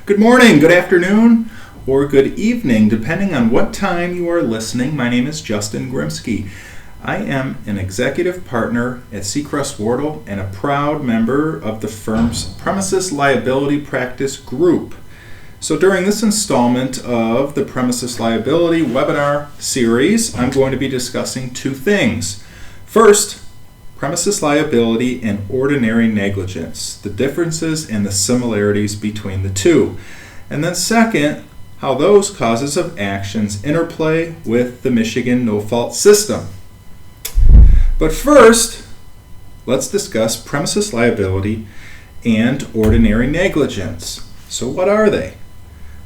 Good morning, good afternoon, or good evening, depending on what time you are listening. My name is Justin Grimsky. I am an executive partner at Seacrest Wardle and a proud member of the firm's Premises Liability Practice Group. So during this installment of the Premises Liability webinar series, I'm going to be discussing two things. First, premises liability and ordinary negligence, the differences and the similarities between the two. And then second, how those causes of actions interplay with the Michigan no-fault system. But first, let's discuss premises liability and ordinary negligence. So what are they?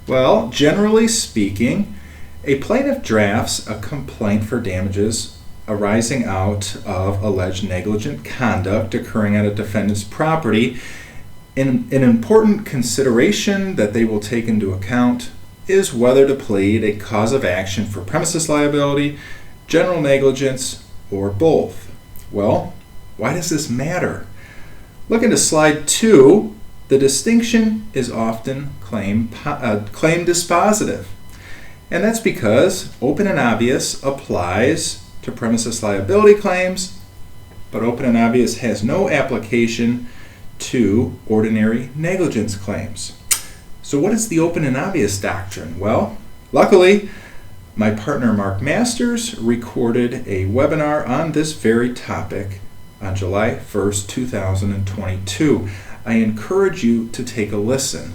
Well, generally speaking, a plaintiff drafts a complaint for damages arising out of alleged negligent conduct occurring at a defendant's property. An important consideration that they will take into account is whether to plead a cause of action for premises liability, general negligence, or both. Well, why does this matter? Look into slide 2. The distinction is often claim dispositive. And that's because open and obvious applies to premises liability claims, but open and obvious has no application to ordinary negligence claims. So what is the open and obvious doctrine? Well, luckily, my partner Mark Masters recorded a webinar on this very topic on July 1st, 2022. I encourage you to take a listen.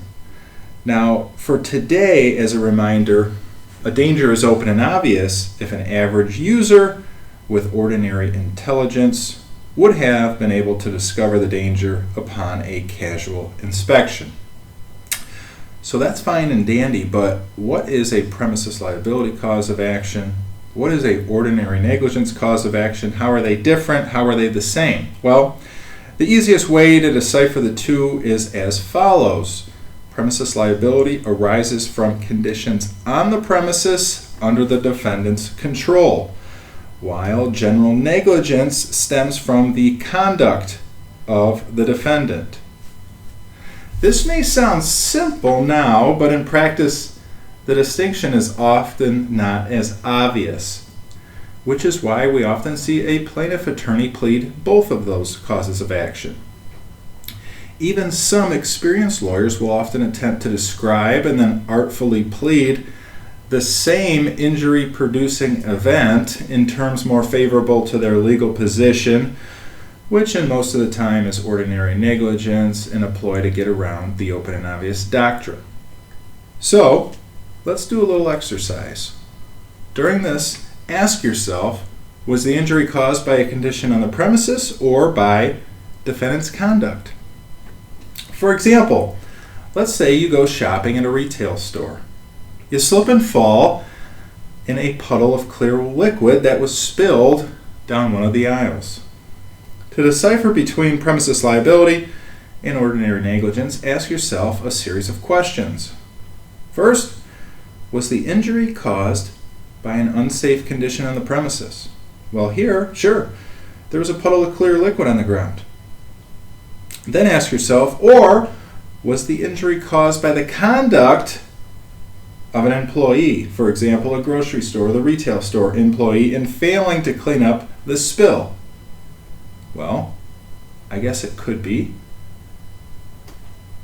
Now, for today, as a reminder, a danger is open and obvious if an average user with ordinary intelligence would have been able to discover the danger upon a casual inspection. So that's fine and dandy, but what is a premises liability cause of action? What is a ordinary negligence cause of action? How are they different? How are they the same? Well, the easiest way to decipher the two is as follows. Premises liability arises from conditions on the premises under the defendant's control, while general negligence stems from the conduct of the defendant. This may sound simple now, but in practice, the distinction is often not as obvious, which is why we often see a plaintiff attorney plead both of those causes of action. Even some experienced lawyers will often attempt to describe and then artfully plead the same injury-producing event in terms more favorable to their legal position, which in most of the time is ordinary negligence and a ploy to get around the open and obvious doctrine. So, let's do a little exercise. During this, ask yourself, was the injury caused by a condition on the premises or by defendant's conduct? For example, let's say you go shopping at a retail store. You slip and fall in a puddle of clear liquid that was spilled down one of the aisles. To decipher between premises liability and ordinary negligence, ask yourself a series of questions. First, was the injury caused by an unsafe condition on the premises? Well, here, sure, there was a puddle of clear liquid on the ground. Then ask yourself, or was the injury caused by the conduct of an employee, for example, a grocery store or the retail store employee, in failing to clean up the spill? Well, I guess it could be.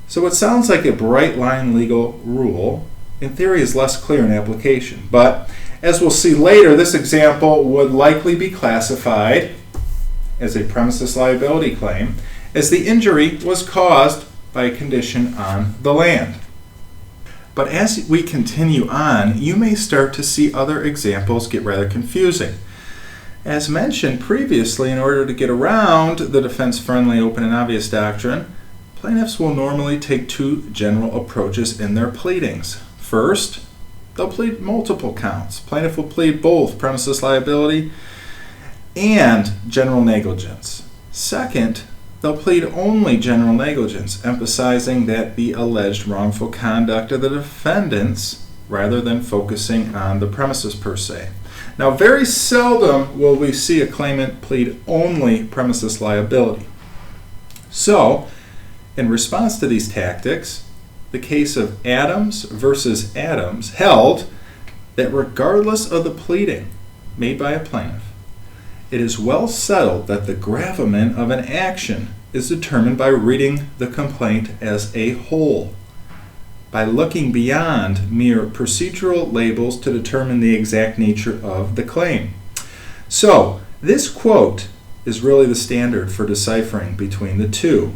So it sounds like a bright line legal rule. In theory, is less clear in application. But as we'll see later, this example would likely be classified as a premises liability claim, as the injury was caused by a condition on the land. But as we continue on, you may start to see other examples get rather confusing. As mentioned previously, in order to get around the defense-friendly open and obvious doctrine, plaintiffs will normally take two general approaches in their pleadings. First, they'll plead multiple counts. Plaintiff will plead both premises liability and general negligence. Second, they'll plead only general negligence, emphasizing that the alleged wrongful conduct of the defendants rather than focusing on the premises per se. Now, very seldom will we see a claimant plead only premises liability. So, in response to these tactics, the case of Adams versus Adams, held that regardless of the pleading made by a plaintiff, it is well settled that the gravamen of an action is determined by reading the complaint as a whole, by looking beyond mere procedural labels to determine the exact nature of the claim. So, this quote is really the standard for deciphering between the two.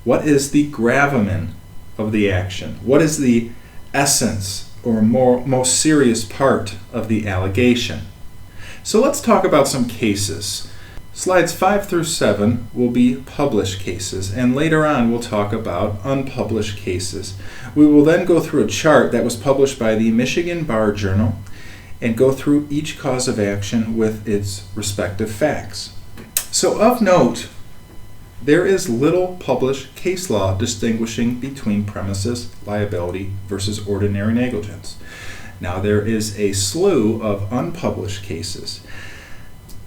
What is the gravamen of the action? What is the essence or most serious part of the allegation? So let's talk about some cases. Slides 5 through 7 will be published cases, and later on we'll talk about unpublished cases. We will then go through a chart that was published by the Michigan Bar Journal and go through each cause of action with its respective facts. So of note, there is little published case law distinguishing between premises liability versus ordinary negligence. Now there is a slew of unpublished cases.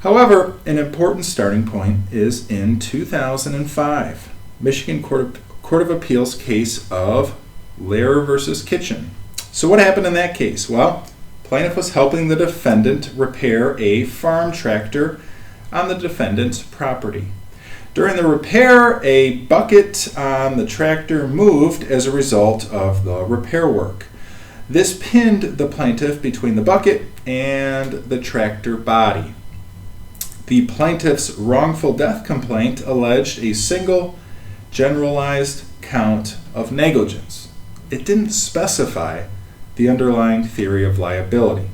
However, an important starting point is in 2005, Michigan Court of Appeals case of Lehrer versus Kitchen. So what happened in that case? Well, plaintiff was helping the defendant repair a farm tractor on the defendant's property. During the repair, a bucket on the tractor moved as a result of the repair work. This pinned the plaintiff between the bucket and the tractor body. The plaintiff's wrongful death complaint alleged a single generalized count of negligence. It didn't specify the underlying theory of liability.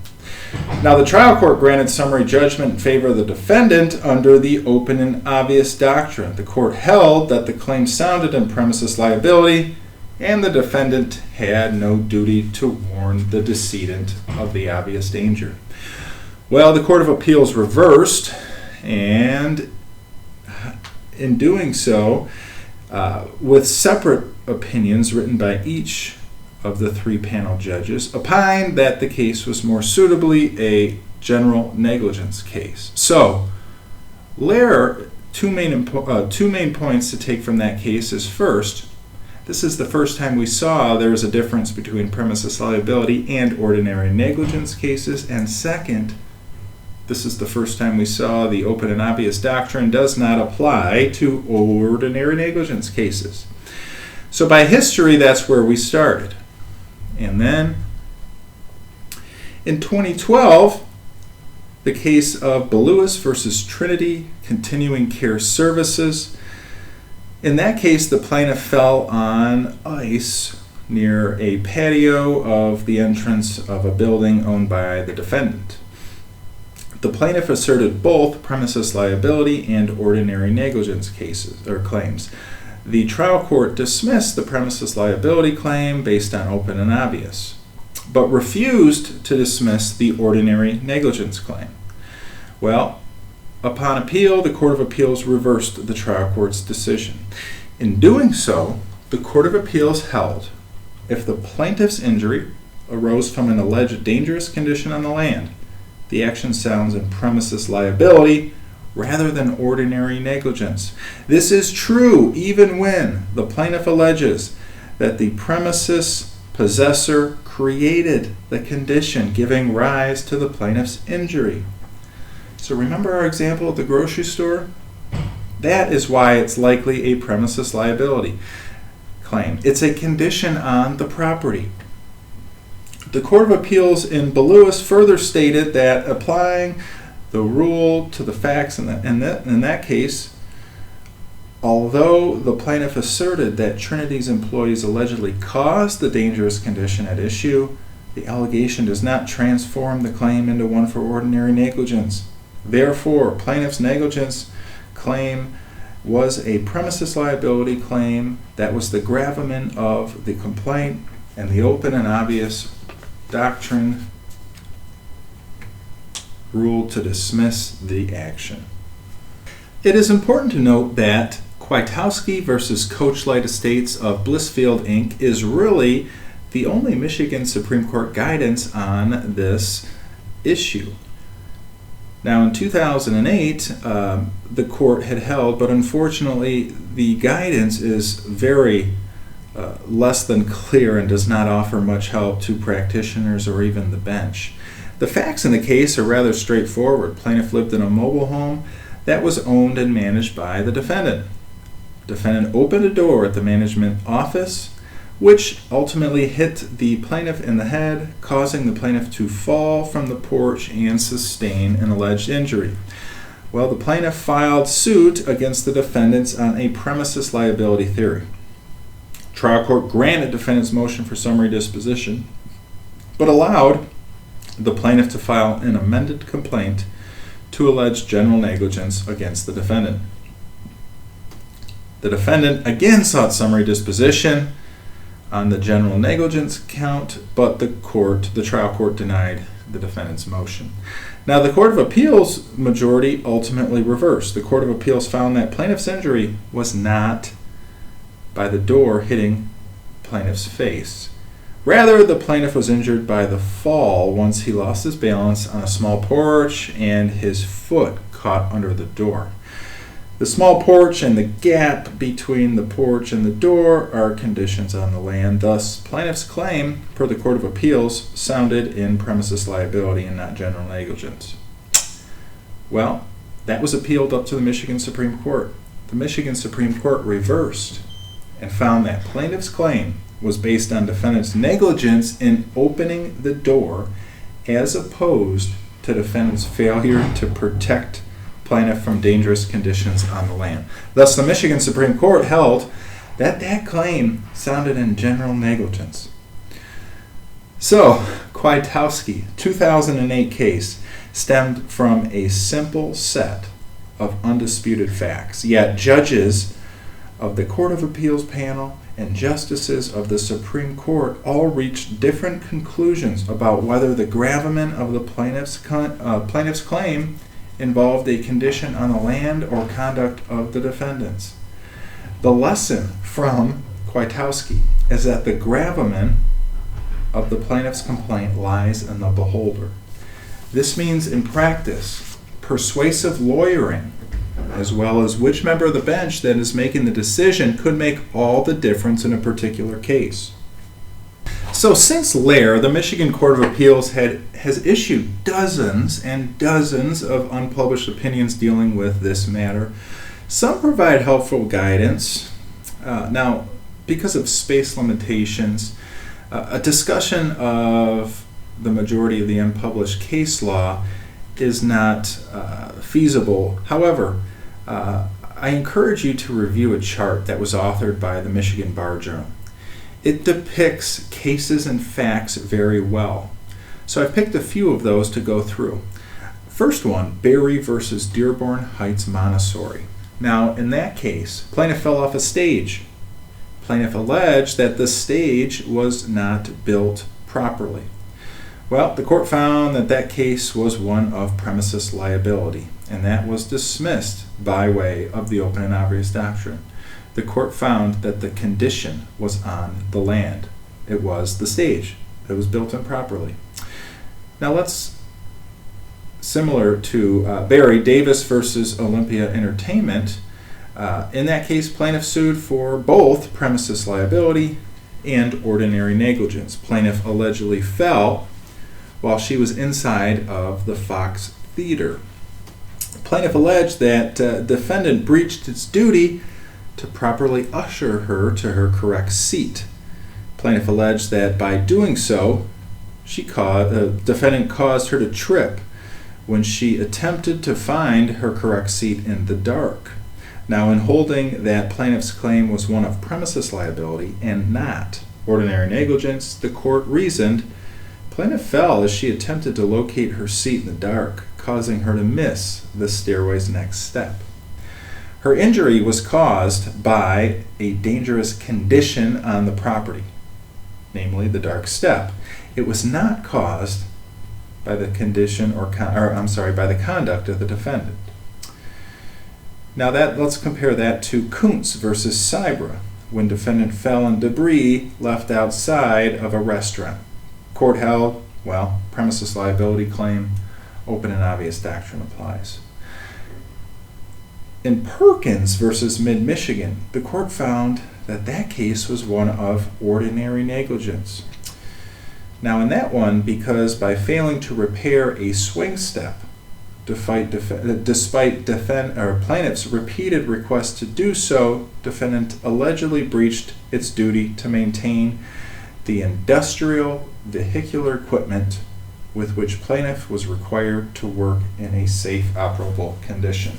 Now, the trial court granted summary judgment in favor of the defendant under the open and obvious doctrine. The court held that the claim sounded in premises liability, and the defendant had no duty to warn the decedent of the obvious danger. Well, the Court of Appeals reversed, and in doing so, with separate opinions written by each of the three panel judges, opined that the case was more suitably a general negligence case. So, Lehrer, two main points to take from that case is first, this is the first time we saw there is a difference between premises liability and ordinary negligence cases, and second, this is the first time we saw the open and obvious doctrine does not apply to ordinary negligence cases. So by history, that's where we started. And then in 2012, the case of Beluis versus Trinity Continuing Care Services. In that case, the plaintiff fell on ice near a patio of the entrance of a building owned by the defendant. The plaintiff asserted both premises liability and ordinary negligence cases or claims. The trial court dismissed the premises liability claim based on open and obvious, but refused to dismiss the ordinary negligence claim. Well, upon appeal, the Court of Appeals reversed the trial court's decision. In doing so, the Court of Appeals held if the plaintiff's injury arose from an alleged dangerous condition on the land, the action sounds in premises liability rather than ordinary negligence. This is true even when the plaintiff alleges that the premises possessor created the condition giving rise to the plaintiff's injury. So remember our example at the grocery store? That is why it's likely a premises liability claim. It's a condition on the property. The Court of Appeals in Beluis further stated that applying the rule to the facts in that case, although the plaintiff asserted that Trinity's employees allegedly caused the dangerous condition at issue, the allegation does not transform the claim into one for ordinary negligence. Therefore, plaintiff's negligence claim was a premises liability claim that was the gravamen of the complaint, and the open and obvious doctrine ruled to dismiss the action. It is important to note that Kwiatkowski versus Coachlight Estates of Blissfield, Inc. is really the only Michigan Supreme Court guidance on this issue. Now, in 2008, the court had held, but unfortunately, the guidance is very less than clear and does not offer much help to practitioners or even the bench. The facts in the case are rather straightforward. Plaintiff lived in a mobile home that was owned and managed by the defendant. Defendant opened a door at the management office, which ultimately hit the plaintiff in the head, causing the plaintiff to fall from the porch and sustain an alleged injury. Well, the plaintiff filed suit against the defendants on a premises liability theory. Trial court granted defendant's motion for summary disposition, but allowed the plaintiff to file an amended complaint to allege general negligence against the defendant. The defendant again sought summary disposition on the general negligence count, but the trial court denied the defendant's motion. Now, the Court of Appeals majority ultimately reversed. The Court of Appeals found that plaintiff's injury was not by the door hitting plaintiff's face. Rather, the plaintiff was injured by the fall once he lost his balance on a small porch and his foot caught under the door. The small porch and the gap between the porch and the door are conditions on the land. Thus, plaintiff's claim, per the Court of Appeals, sounded in premises liability and not general negligence. Well, that was appealed up to the Michigan Supreme Court. The Michigan Supreme Court reversed and found that plaintiff's claim was based on defendant's negligence in opening the door as opposed to defendant's failure to protect plaintiff from dangerous conditions on the land. Thus, the Michigan Supreme Court held that that claim sounded in general negligence. So, Kwiatkowski, 2008 case, stemmed from a simple set of undisputed facts, yet judges of the Court of Appeals panel and justices of the Supreme Court all reached different conclusions about whether the gravamen of the plaintiff's claim involved a condition on the land or conduct of the defendants. The lesson from Kwiatkowski is that the gravamen of the plaintiff's complaint lies in the beholder. This means, in practice, persuasive lawyering, as well as which member of the bench that is making the decision, could make all the difference in a particular case. So since Lair, the Michigan Court of Appeals has issued dozens and dozens of unpublished opinions dealing with this matter. Some provide helpful guidance. Now, because of space limitations, a discussion of the majority of the unpublished case law is not feasible. However, I encourage you to review a chart that was authored by the Michigan Bar Journal. It depicts cases and facts very well. So I've picked a few of those to go through. First one, Berry versus Dearborn Heights Montessori. Now, in that case, plaintiff fell off a stage. Plaintiff alleged that the stage was not built properly. Well, the court found that that case was one of premises liability, and that was dismissed by way of the open and obvious doctrine. The court found that the condition was on the land. It was the stage. It was built improperly. Now let's, similar to Berry, Davis versus Olympia Entertainment. In that case, plaintiff sued for both premises liability and ordinary negligence. Plaintiff allegedly fell while she was inside of the Fox Theater. Plaintiff alleged that defendant breached its duty to properly usher her to her correct seat. Plaintiff alleged that by doing so, defendant caused her to trip when she attempted to find her correct seat in the dark. Now, in holding that plaintiff's claim was one of premises liability and not ordinary negligence, the court reasoned plaintiff fell as she attempted to locate her seat in the dark, causing her to miss the stairway's next step. Her injury was caused by a dangerous condition on the property, namely the dark step. It was not caused by the condition by the conduct of the defendant. Now let's compare that to Kuntz versus Cybra, when defendant fell in debris left outside of a restaurant. Court held, premises liability claim, open and obvious doctrine applies. In Perkins versus Mid-Michigan, the court found that case was one of ordinary negligence. Now in that one, because by failing to repair a swing step, despite plaintiff's repeated requests to do so, defendant allegedly breached its duty to maintain the industrial vehicular equipment with which plaintiff was required to work in a safe, operable condition.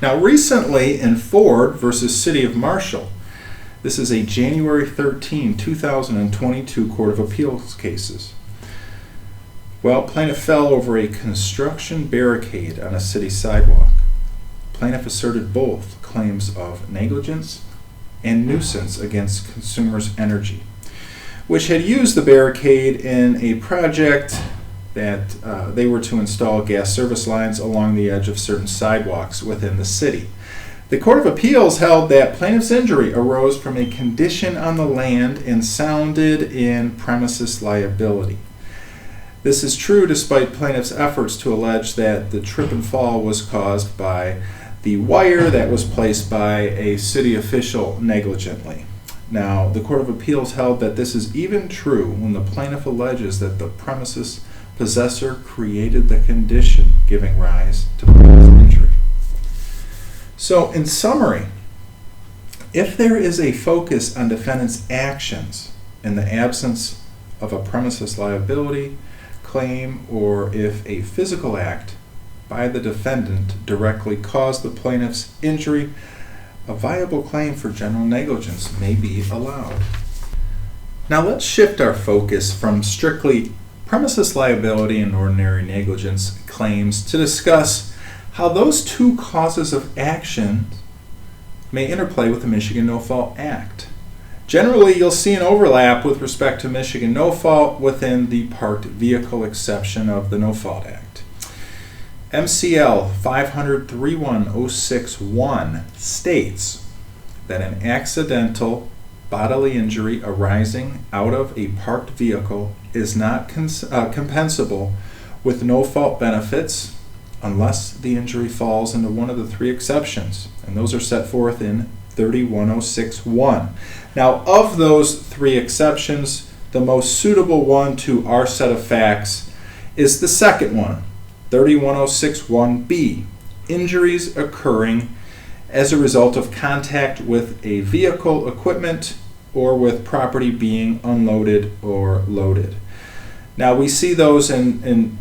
Now recently in Ford versus City of Marshall, this is a January 13, 2022 Court of Appeals cases. Well, plaintiff fell over a construction barricade on a city sidewalk. Plaintiff asserted both claims of negligence and nuisance against Consumers Energy, which had used the barricade in a project that they were to install gas service lines along the edge of certain sidewalks within the city. The Court of Appeals held that plaintiff's injury arose from a condition on the land and sounded in premises liability. This is true despite plaintiff's efforts to allege that the trip and fall was caused by the wire that was placed by a city official negligently. Now, the Court of Appeals held that this is even true when the plaintiff alleges that the premises possessor created the condition giving rise to plaintiff's injury. So, in summary, if there is a focus on defendant's actions in the absence of a premises liability claim, or if a physical act by the defendant directly caused the plaintiff's injury, a viable claim for general negligence may be allowed. Now let's shift our focus from strictly premises liability and ordinary negligence claims to discuss how those two causes of action may interplay with the Michigan No-Fault Act. Generally, you'll see an overlap with respect to Michigan no-fault within the parked vehicle exception of the No-Fault Act. MCL 500-31061 states that an accidental bodily injury arising out of a parked vehicle is not compensable with no-fault benefits unless the injury falls into one of the three exceptions, and those are set forth in 31061. Now, of those three exceptions, the most suitable one to our set of facts is the second one, 31061B, injuries occurring as a result of contact with a vehicle, equipment, or with property being unloaded or loaded. Now, we see those in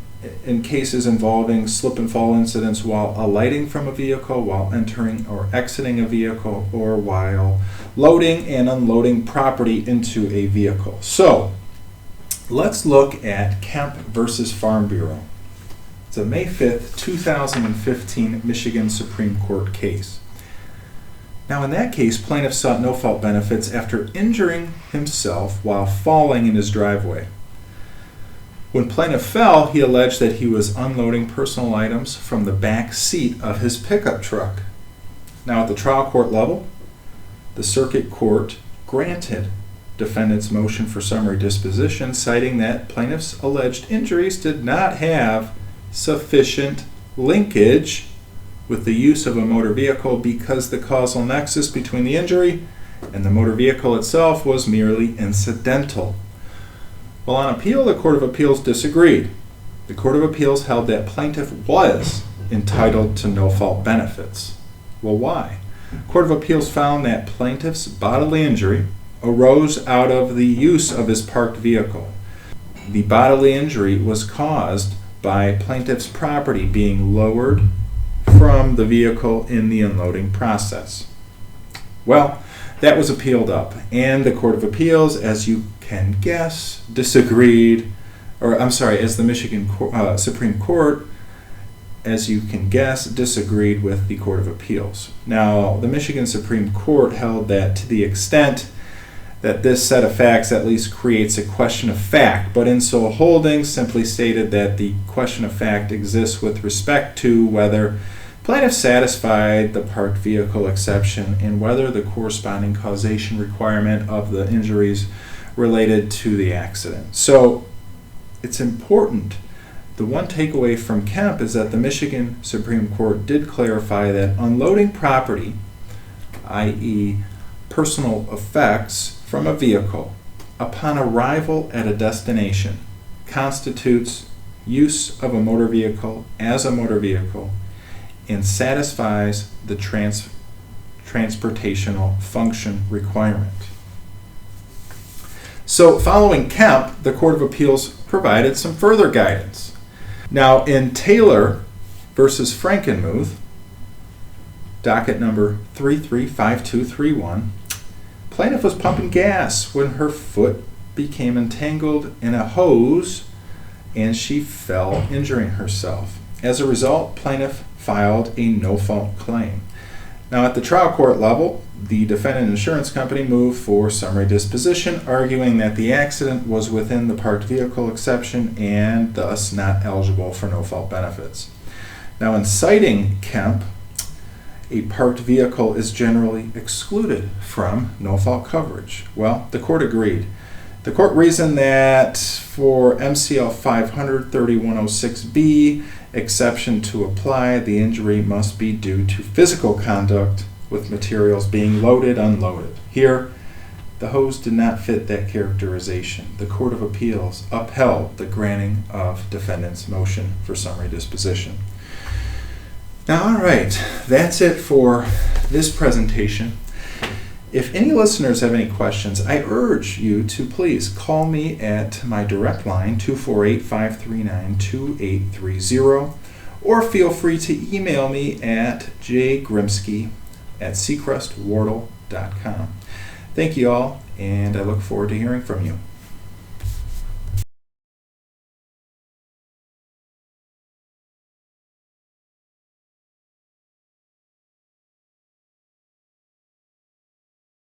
cases involving slip and fall incidents while alighting from a vehicle, while entering or exiting a vehicle, or while loading and unloading property into a vehicle. So, let's look at Kemp versus Farm Bureau. It's a May 5th, 2015 Michigan Supreme Court case. Now in that case, plaintiff sought no-fault benefits after injuring himself while falling in his driveway. When plaintiff fell, he alleged that he was unloading personal items from the back seat of his pickup truck. Now at the trial court level, the circuit court granted defendant's motion for summary disposition, citing that plaintiff's alleged injuries did not have sufficient linkage with the use of a motor vehicle because the causal nexus between the injury and the motor vehicle itself was merely incidental. Well, on appeal, the Court of Appeals disagreed. The Court of Appeals held that plaintiff was entitled to no-fault benefits. Well, why? Court of Appeals found that plaintiff's bodily injury arose out of the use of his parked vehicle. The bodily injury was caused by plaintiff's property being lowered from the vehicle in the unloading process. Well, that was appealed up, and the Court of Appeals, as you can guess, as the Michigan Supreme Court, as you can guess, disagreed with the Court of Appeals. Now, the Michigan Supreme Court held that to the extent that this set of facts at least creates a question of fact, but in so holding simply stated that the question of fact exists with respect to whether plaintiff satisfied the parked vehicle exception and whether the corresponding causation requirement of the injuries related to the accident. So it's important. The one takeaway from Kemp is that the Michigan Supreme Court did clarify that unloading property i.e. personal effects from a vehicle upon arrival at a destination constitutes use of a motor vehicle as a motor vehicle and satisfies the transportational function requirement. So following Kemp, the Court of Appeals provided some further guidance. Now in Taylor versus Frankenmuth, docket number 335231, plaintiff was pumping gas when her foot became entangled in a hose and she fell, injuring herself. As a result, plaintiff filed a no-fault claim. Now at the trial court level, the defendant insurance company moved for summary disposition, arguing that the accident was within the parked vehicle exception and thus not eligible for no-fault benefits. Now in citing Kemp, a parked vehicle is generally excluded from no-fault coverage. Well, the court agreed. The court reasoned that for MCL 500-3106B exception to apply, the injury must be due to physical conduct with materials being loaded, unloaded. Here, the hose did not fit that characterization. The Court of Appeals upheld the granting of defendant's motion for summary disposition. Now, all right, that's it for this presentation. If any listeners have any questions, I urge you to please call me at my direct line, 248-539-2830, or feel free to email me at jgrimsky@seacrestwardle.com. Thank you all, and I look forward to hearing from you.